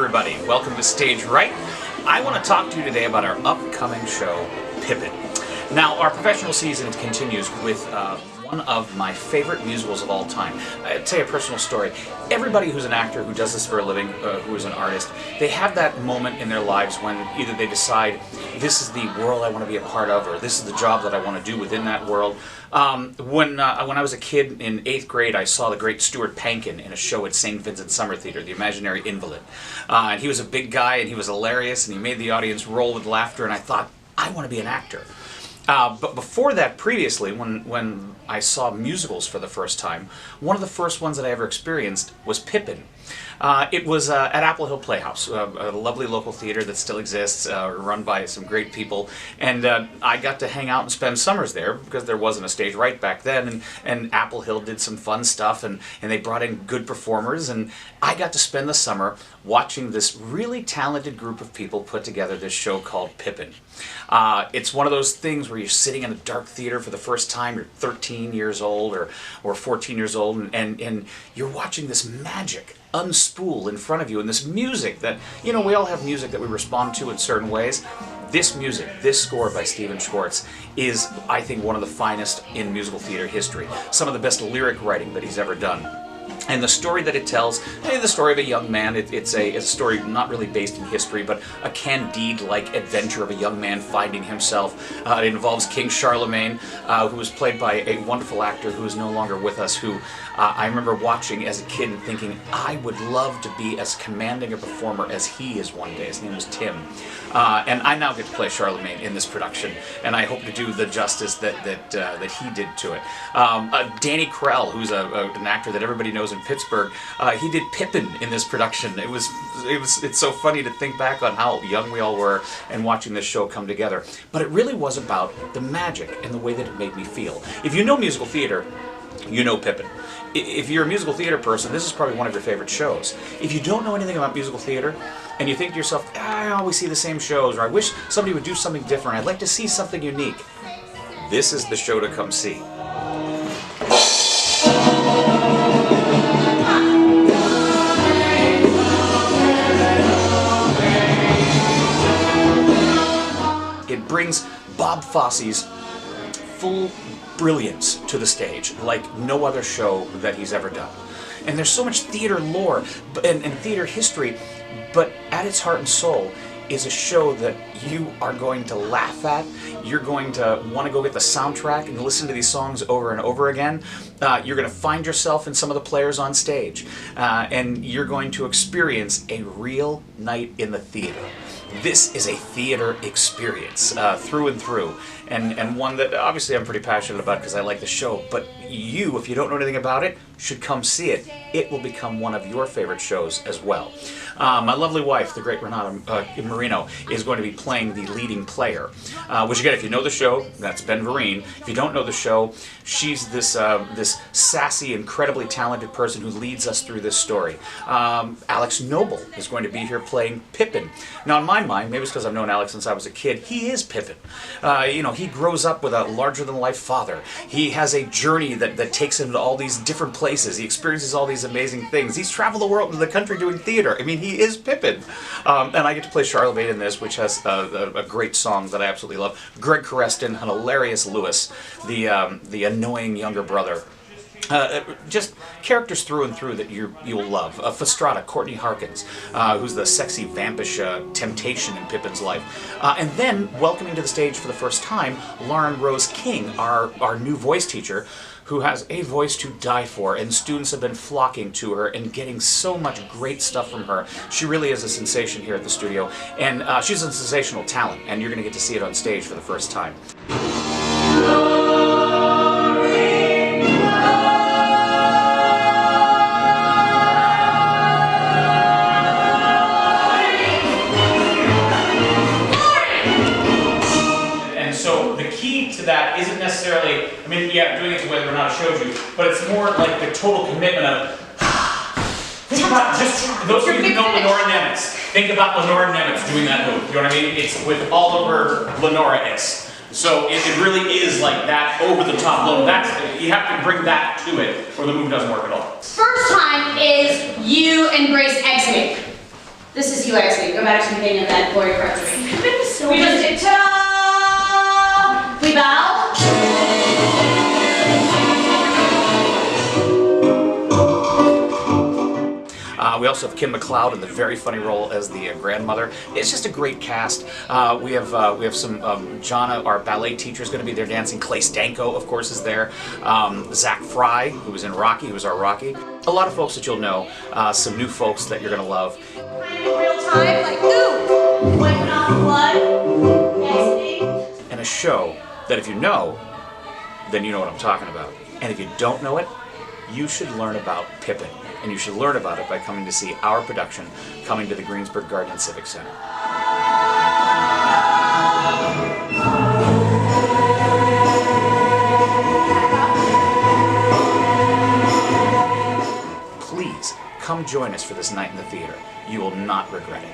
everybody. Welcome to Stage Right. I want to talk to you today about our upcoming show, Pippin. Now, our professional season continues with one of my favorite musicals of all time. I'll tell you a personal story. Everybody who's an actor, who does this for a living, who is an artist, they have that moment in their lives when either they decide, this is the world I want to be a part of, or this is the job that I want to do within that world. When I was a kid in 8th grade, I saw the great Stuart Pankin in a show at St. Vincent Summer Theatre, The Imaginary Invalid. And he was a big guy, and he was hilarious, and he made the audience roll with laughter, and I thought, I want to be an actor. But before that, previously, when I saw musicals for the first time, one of the first ones that I ever experienced was Pippin. It was at Apple Hill Playhouse, a lovely local theater that still exists, run by some great people, and I got to hang out and spend summers there because there wasn't a Stage Right back then, and Apple Hill did some fun stuff, and they brought in good performers, and I got to spend the summer watching this really talented group of people put together this show called Pippin. It's one of those things where you're sitting in a dark theater for the first time, you're 13 years old or 14 years old, and you're watching this magic unspool in front of you, and this music that, you know, we all have music that we respond to in certain ways. This music, this score by Stephen Schwartz, is, I think, one of the finest in musical theater history. Some of the best lyric writing that he's ever done. And the story that it tells, the story of a young man, it's a story not really based in history, but a Candide-like adventure of a young man finding himself. It involves King Charlemagne, who was played by a wonderful actor who is no longer with us, who I remember watching as a kid and thinking, I would love to be as commanding a performer as he is one day. His name was Tim. And I now get to play Charlemagne in this production, and I hope to do the justice that he did to it. Danny Krell, who's an actor that everybody knows in Pittsburgh, he did Pippin in this production. It's so funny to think back on how young we all were and watching this show come together. But it really was about the magic and the way that it made me feel. If you know musical theater, you know Pippin. If you're a musical theater person, this is probably one of your favorite shows. If you don't know anything about musical theater, and you think to yourself, I always see the same shows, or I wish somebody would do something different, I'd like to see something unique, this is the show to come see. It brings Bob Fosse's full brilliance to the stage, like no other show that he's ever done. And there's so much theater lore and theater history, but at its heart and soul is a show that you are going to laugh at. You're going to want to go get the soundtrack and listen to these songs over and over again. You're going to find yourself in some of the players on stage, and you're going to experience a real night in the theater. This is a theater experience through and through, and one that obviously I'm pretty passionate about because I like the show, but you, if you don't know anything about it, should come see it. It will become one of your favorite shows as well. My lovely wife, the great Renata Marino, is going to be playing the leading player, which again, if you know the show, that's Ben Vereen. If you don't know the show, she's this sassy, incredibly talented person who leads us through this story. Alex Noble is going to be here playing Pippin. Now, in my mind, maybe it's because I've known Alex since I was a kid, he is Pippin. He grows up with a larger-than-life father. He has a journey that takes him to all these different places. He experiences all these amazing things. He's traveled the world, the country doing theater. I mean, he is Pippin. And I get to play Charlemagne in this, which has a great song that I absolutely love. Greg Coreston, an hilarious Lewis, the annoying younger brother. Just characters through and through that you'll love. Fastrada, Courtney Harkins, who's the sexy, vampish temptation in Pippin's life. And then, welcoming to the stage for the first time, Lauren Rose King, our new voice teacher, who has a voice to die for, and students have been flocking to her and getting so much great stuff from her. She really is a sensation here at the studio, and she's a sensational talent, and you're going to get to see it on stage for the first time. That isn't necessarily, doing it the way that Renata showed you, but it's more like the total commitment of, think about, just those of you who know Lenora Nemitz, think about Lenora Nemitz doing that move, you know what I mean? It's with all of her Lenora-ness. So it really is like that over-the-top look. You have to bring that to it, or the move doesn't work at all. First time is you and Grace exiting. This is you actually. Go back to the beginning of that glory crutch. Pippin is so we just did ta. We bow. We also have Kim McLeod in the very funny role as the grandmother. It's just a great cast. We have some Jonna, our ballet teacher, is going to be there dancing. Clay Stanko, of course, is there. Zach Fry, who was in Rocky, who was our Rocky. A lot of folks that you'll know. Some new folks that you're going to love. In real time, like ooh, wiping off blood. And a show that if you know, then you know what I'm talking about. And if you don't know it, you should learn about Pippin. And you should learn about it by coming to see our production coming to the Greensburg Garden Civic Center. Please come join us for this night in the theater. You will not regret it.